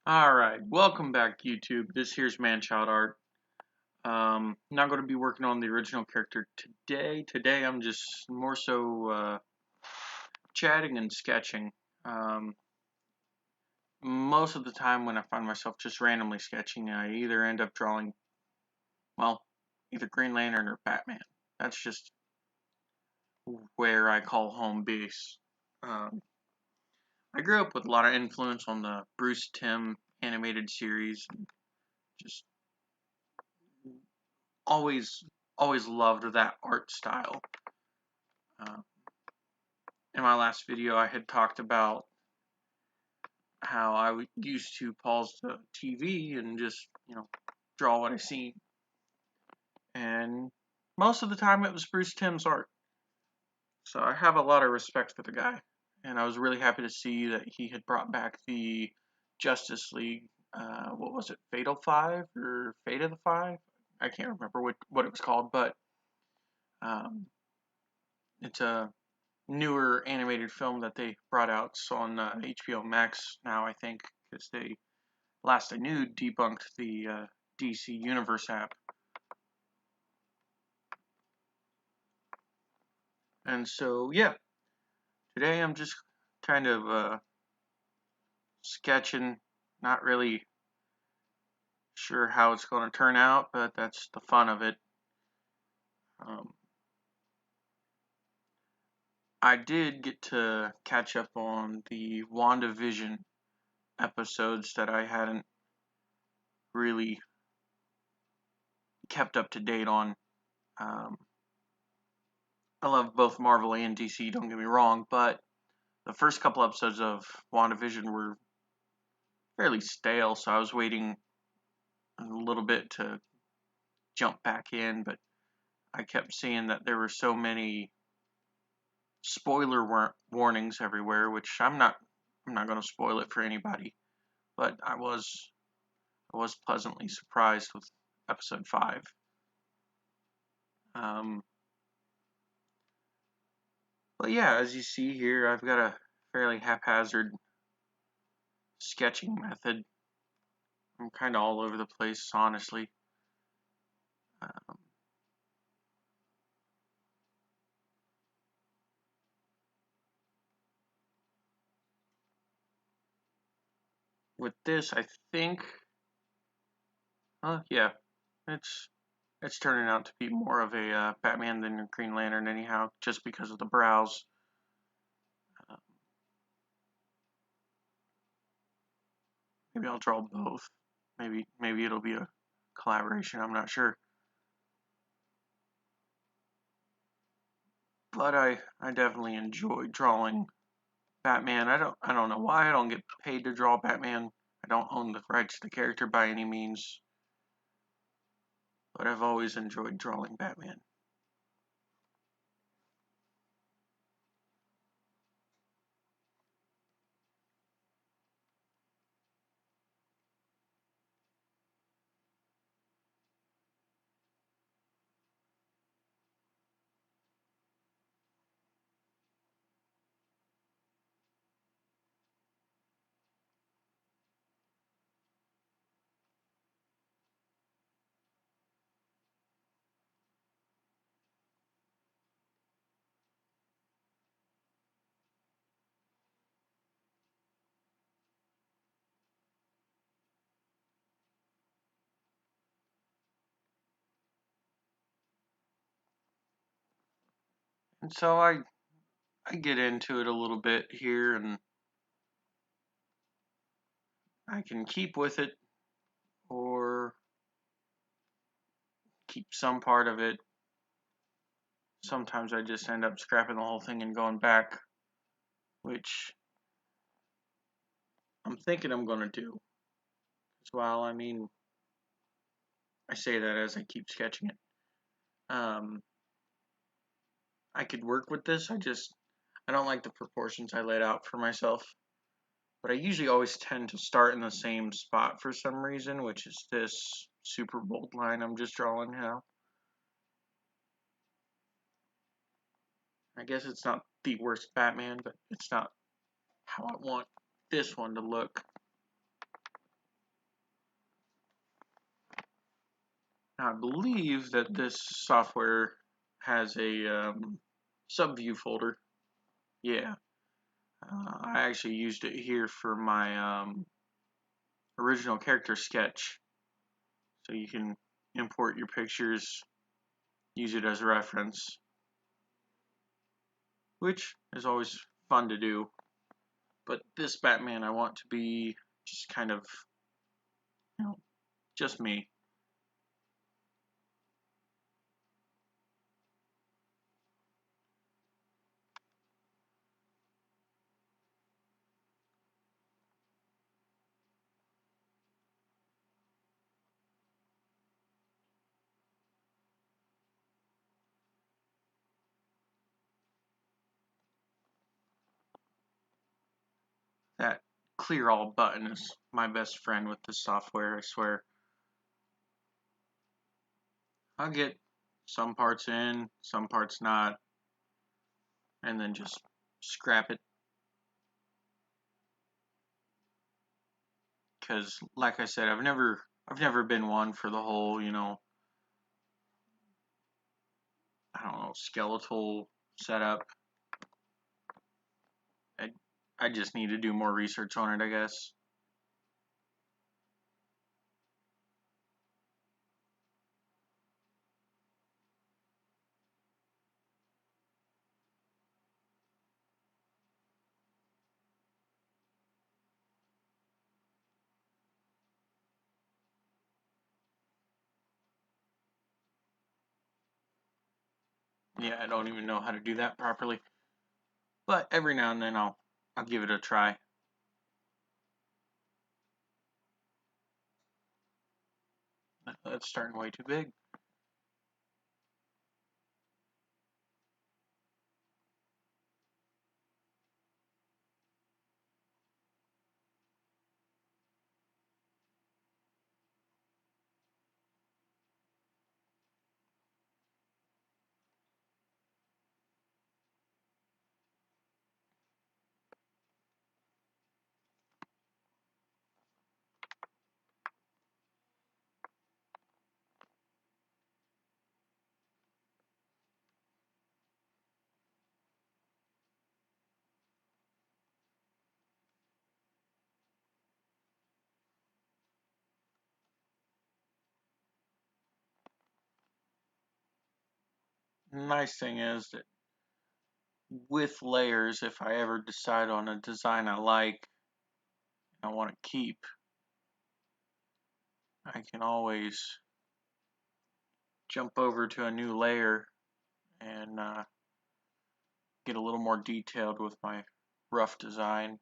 Alright, welcome back YouTube. This here's Manchild Art. Not going to be working on the original character today. Today I'm just more so chatting and sketching. Most of the time when I find myself just randomly sketching, I either end up drawing, well, either Green Lantern or Batman. That's just where I call home base. I grew up with a lot of influence on the Bruce Timm animated series. Just always loved that art style. Uh, in my last video, I had talked about how I used to pause the TV and just, draw what I seen. And most of the time it was Bruce Timm's art. So I have a lot of respect for the guy. And I was really happy to see that he had brought back the Justice League, what was it, Fatal 5 or Fate of the 5? I can't remember what it was called, but um, it's a newer animated film that they brought out. It's on HBO Max now, I think, because they, last I knew, debunked the DC Universe app. And so, yeah, today I'm just kind of sketching, not really sure how it's going to turn out, but that's the fun of it. Um, I did get to catch up on the WandaVision episodes that I hadn't really kept up to date on. Um, I love both Marvel and DC, don't get me wrong, but the first couple episodes of WandaVision were fairly stale, so I was waiting a little bit to jump back in, but I kept seeing that there were so many spoiler warnings everywhere, which I'm not going to spoil it for anybody, but I was pleasantly surprised with episode 5. Um, but yeah, as you see here, I've got a fairly haphazard sketching method. I'm kind of all over the place, honestly. Um, with this, I think, yeah, it's turning out to be more of a Batman than a Green Lantern, anyhow, just because of the brows. Uh, maybe I'll draw both. Maybe it'll be a collaboration. I'm not sure. But I definitely enjoy drawing Batman. I don't know why I don't get paid to draw Batman. I don't own the rights to the character by any means, but I've always enjoyed drawing Batman. And so I get into it a little bit here, and I can keep with it or keep some part of it. Sometimes I just end up scrapping the whole thing and going back, which I'm thinking I'm going to do as well. I mean, I say that as I keep sketching it. I could work with this. I don't like the proportions I laid out for myself. But I usually always tend to start in the same spot for some reason, which is this super bold line I'm just drawing now. I guess it's not the worst Batman, but it's not how I want this one to look. Now, I believe that this software has a subview folder. Yeah, I actually used it here for my original character sketch. So you can import your pictures, use it as a reference, which is always fun to do. But this Batman I want to be just kind of, just me. That clear all button is my best friend with this software, I swear. I'll get some parts in, some parts not, and then just scrap it. Because, like I said, I've never been one for the whole, I don't know, skeletal setup. I, I just need to do more research on it, I guess. Yeah, I don't even know how to do that properly. But every now and then I'll give it a try. That's starting way too big. Nice thing is that with layers, if I ever decide on a design I like and I want to keep, I can always jump over to a new layer and get a little more detailed with my rough design.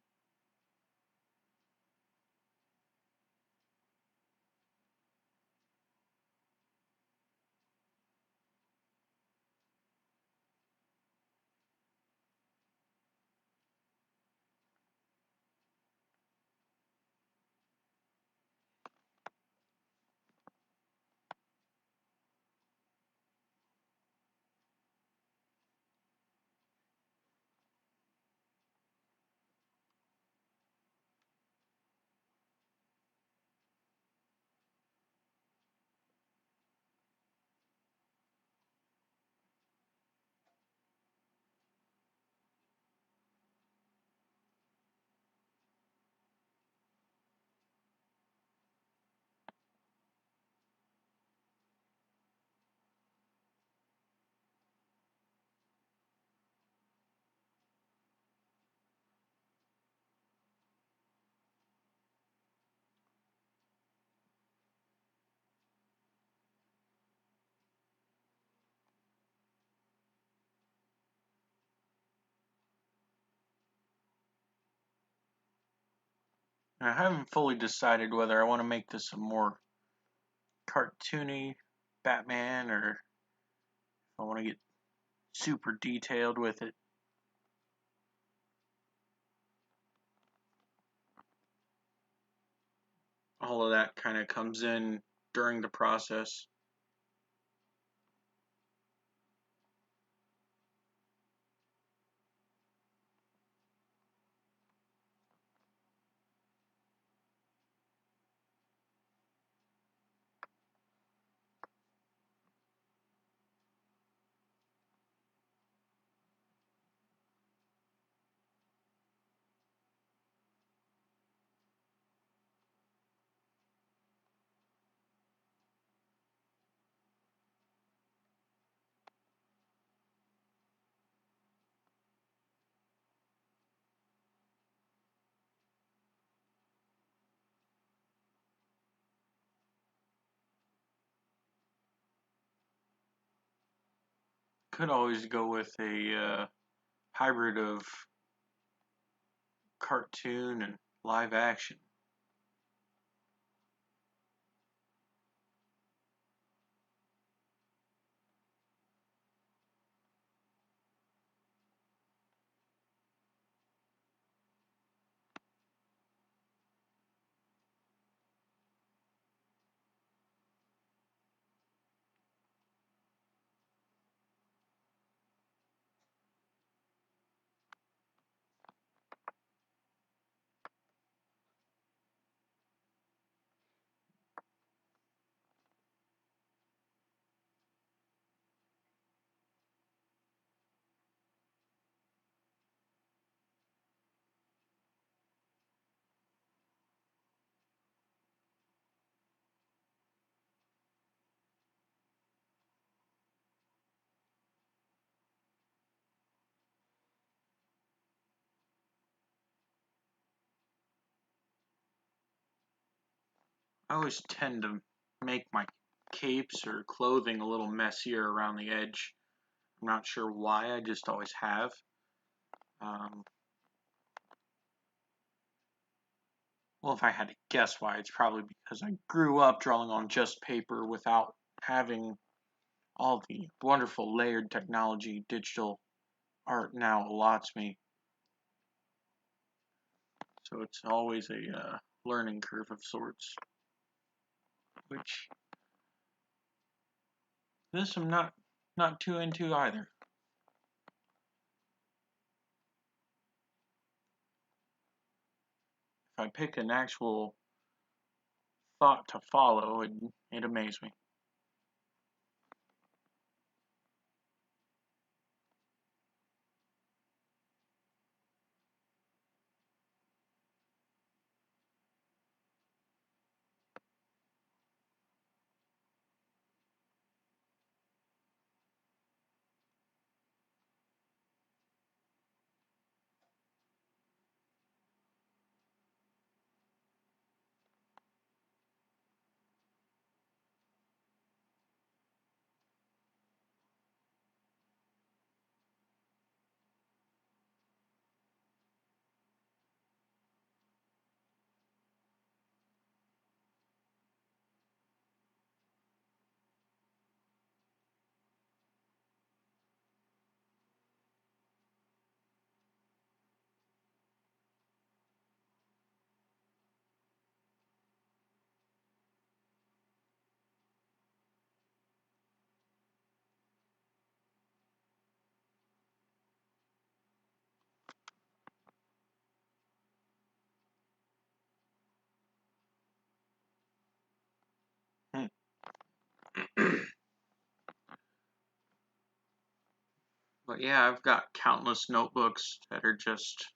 And I haven't fully decided whether I want to make this a more cartoony Batman or if I want to get super detailed with it. All of that kind of comes in during the process. could always go with a hybrid of cartoon and live action. I always tend to make my capes or clothing a little messier around the edge. I'm not sure why, I just always have. Um, well, if I had to guess why, it's probably because I grew up drawing on just paper without having all the wonderful layered technology digital art now allots me. So it's always a learning curve of sorts, which this I'm not too into either. If I pick an actual thought to follow, it amazed me. But yeah, I've got countless notebooks that are just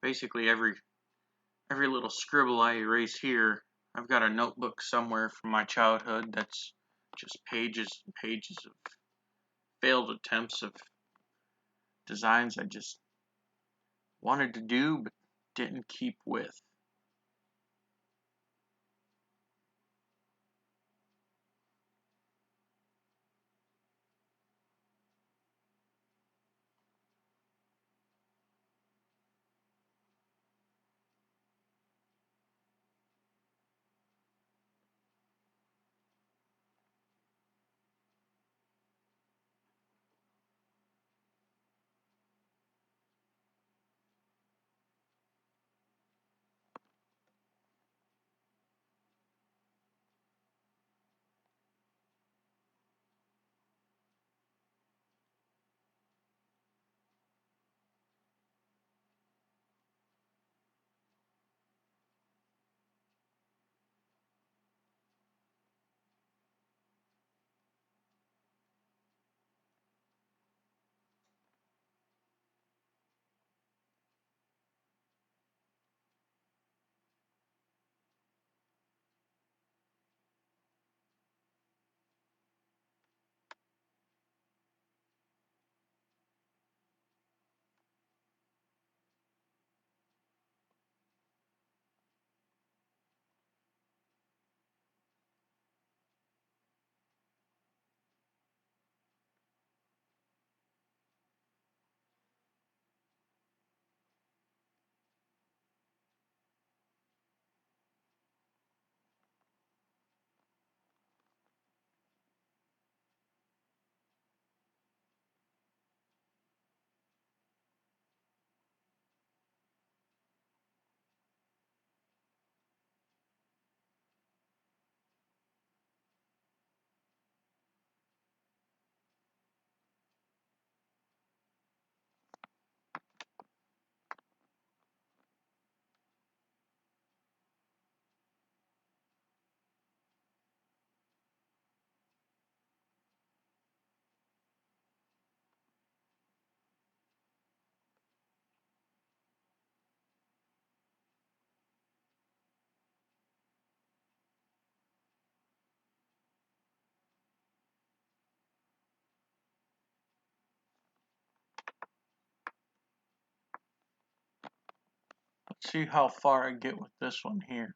basically every little scribble I erase here. I've got a notebook somewhere from my childhood that's just pages and pages of failed attempts of designs I just wanted to do but didn't keep with. See how far I get with this one here.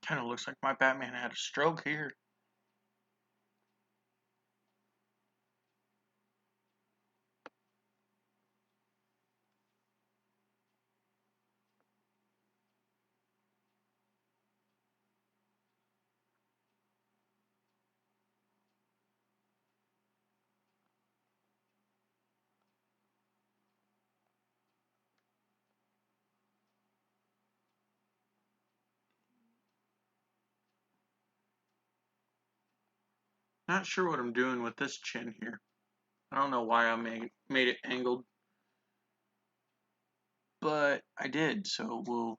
Kind of looks like my Batman had a stroke here. Not sure what I'm doing with this chin here. I don't know why I made it angled, but I did, so we'll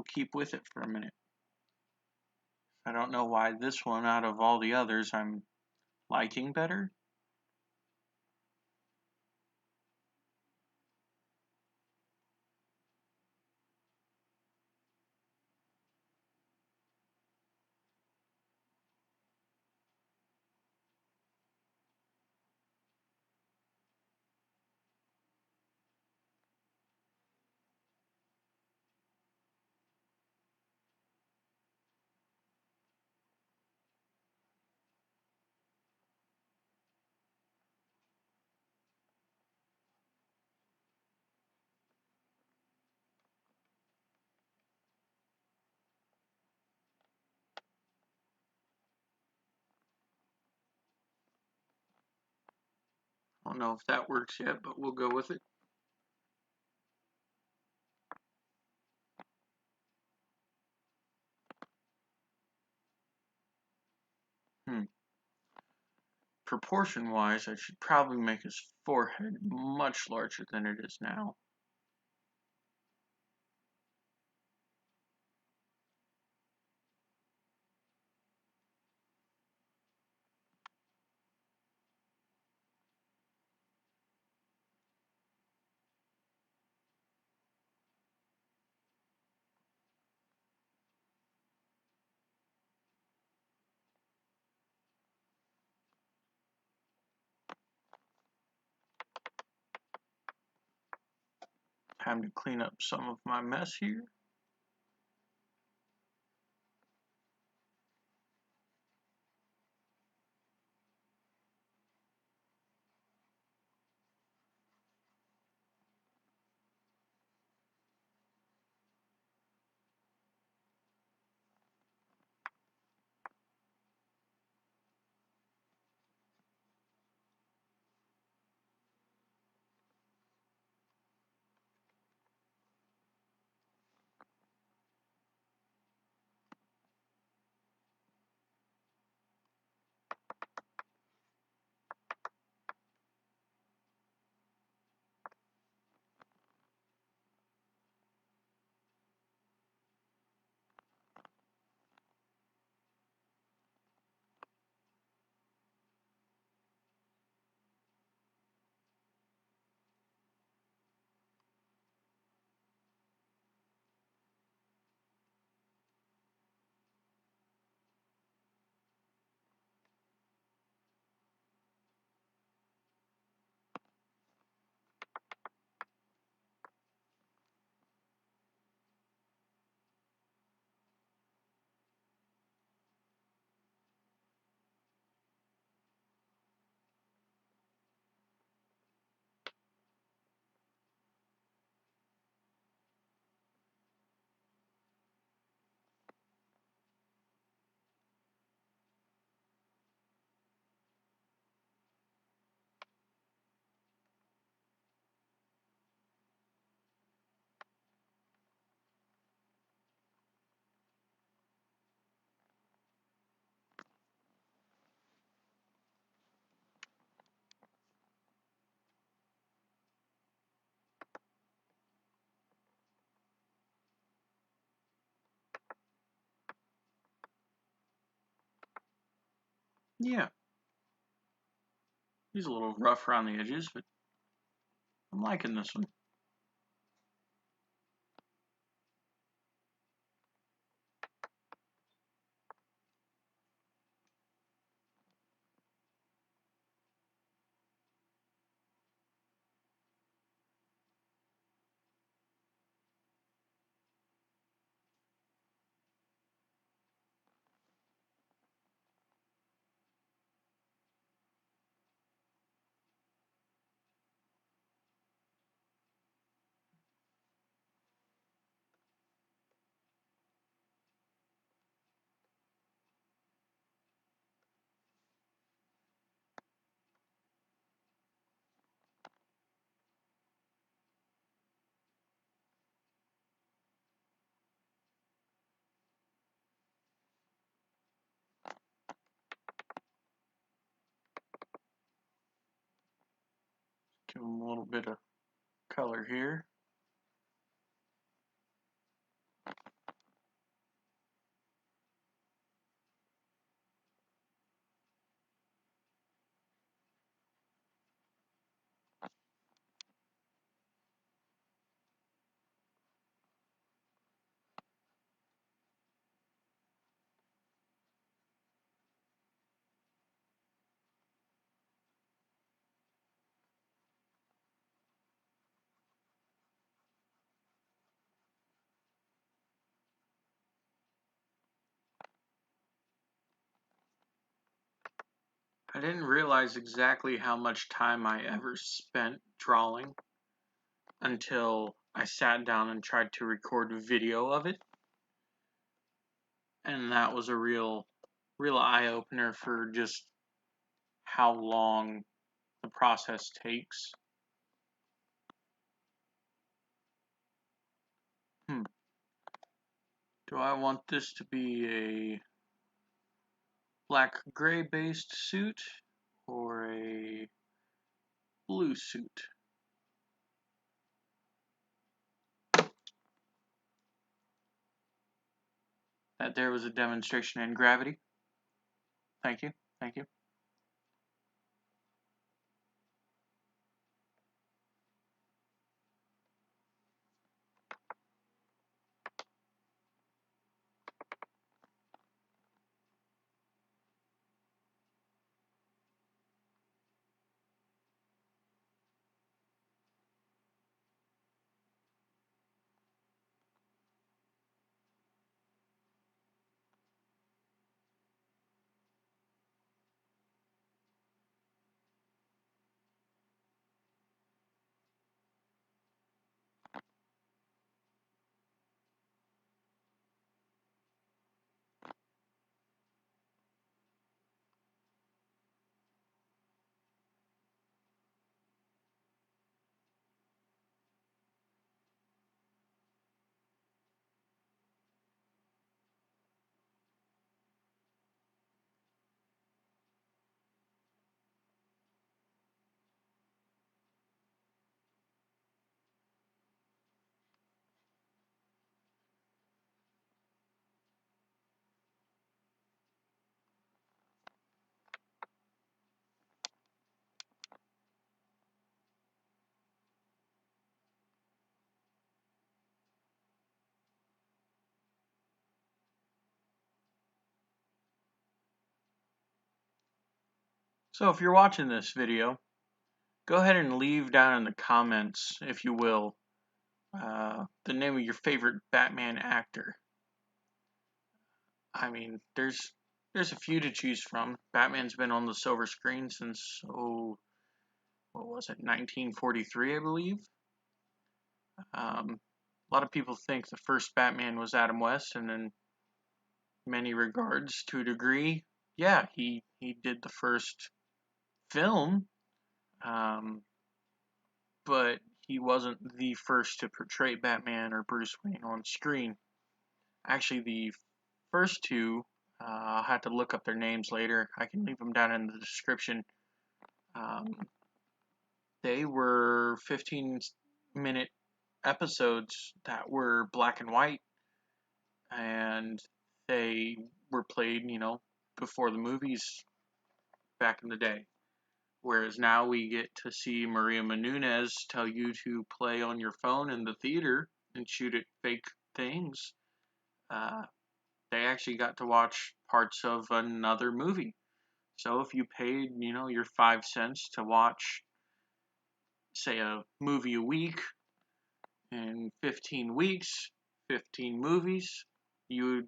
keep with it for a minute. I don't know why this one out of all the others I'm liking better. I don't know if that works yet, but we'll go with it. Proportion-wise, I should probably make his forehead much larger than it is now. Time to clean up some of my mess here. Yeah, he's a little rough around the edges, but I'm liking this one. Give him a little bit of color here. I didn't realize exactly how much time I ever spent drawing until I sat down and tried to record a video of it. And that was a real eye-opener for just how long the process takes. Do I want this to be a black-gray based suit or a blue suit? That there was a demonstration in gravity. Thank you, thank you. So if you're watching this video, go ahead and leave down in the comments, if you will, the name of your favorite Batman actor. I mean, there's a few to choose from. Batman's been on the silver screen since, what was it, 1943, I believe. A lot of people think the first Batman was Adam West, and in many regards, to a degree, yeah, he did the first film, um, but he wasn't the first to portray Batman or Bruce Wayne on screen. Actually, the first two, I'll have to look up their names later. I can leave them down in the description. Um, they were 15-minute episodes that were black and white, and they were played, before the movies back in the day. Whereas now we get to see Maria Menounos tell you to play on your phone in the theater and shoot at fake things. Uh, they actually got to watch parts of another movie. So if you paid, your 5 cents to watch, say, a movie a week in 15 weeks, 15 movies, you would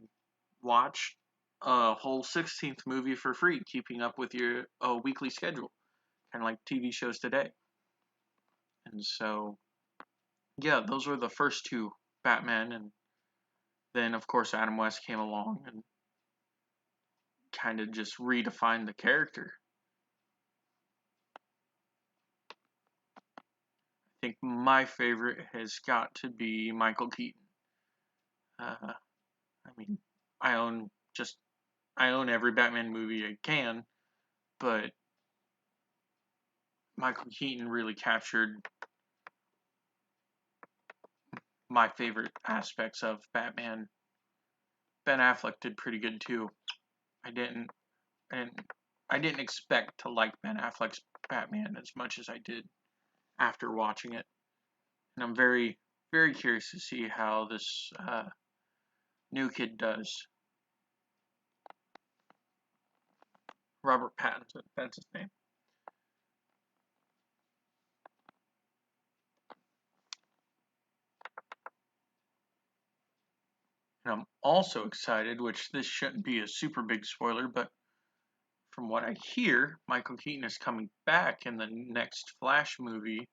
watch a whole 16th movie for free, keeping up with your weekly schedule, kind of like TV shows today. And so, yeah, those were the first two Batman, and then, of course, Adam West came along and kind of just redefined the character. I think my favorite has got to be Michael Keaton. I mean, I own every Batman movie I can, but Michael Keaton really captured my favorite aspects of Batman. Ben Affleck did pretty good too. I didn't and I didn't expect to like Ben Affleck's Batman as much as I did after watching it. And I'm very, very curious to see how this new kid does. Robert Pattinson, that's his name. And I'm also excited, which this shouldn't be a super big spoiler, but from what I hear, Michael Keaton is coming back in the next Flash movie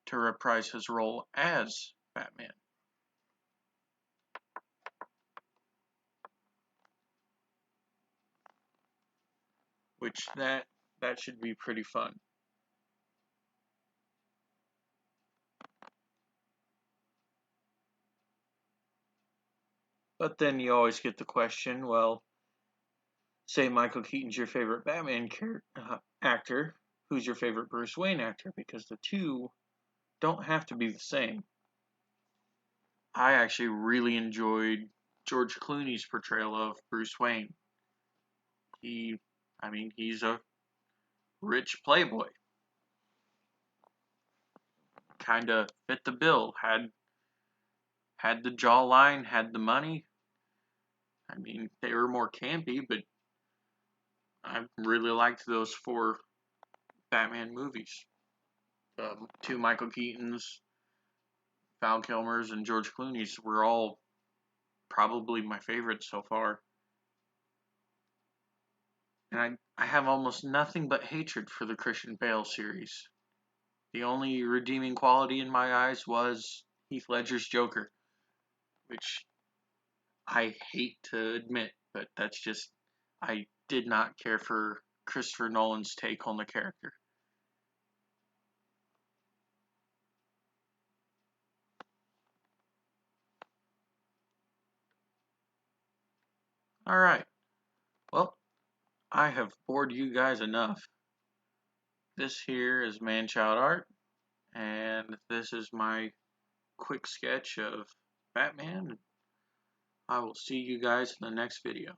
to reprise his role as Batman. Which that should be pretty fun. But then you always get the question, well, say Michael Keaton's your favorite Batman actor, who's your favorite Bruce Wayne actor? Because the two don't have to be the same. I actually really enjoyed George Clooney's portrayal of Bruce Wayne. He's a rich playboy. Kind of fit the bill. Had the jawline, had the money. I mean, they were more campy, but I really liked those four Batman movies. Two Michael Keaton's, Val Kilmer's, and George Clooney's were all probably my favorites so far. And I have almost nothing but hatred for the Christian Bale series. The only redeeming quality in my eyes was Heath Ledger's Joker, which I hate to admit, but that's just, I did not care for Christopher Nolan's take on the character. Alright, well, I have bored you guys enough. This here is Manchild Art, and this is my quick sketch of Batman. I will see you guys in the next video.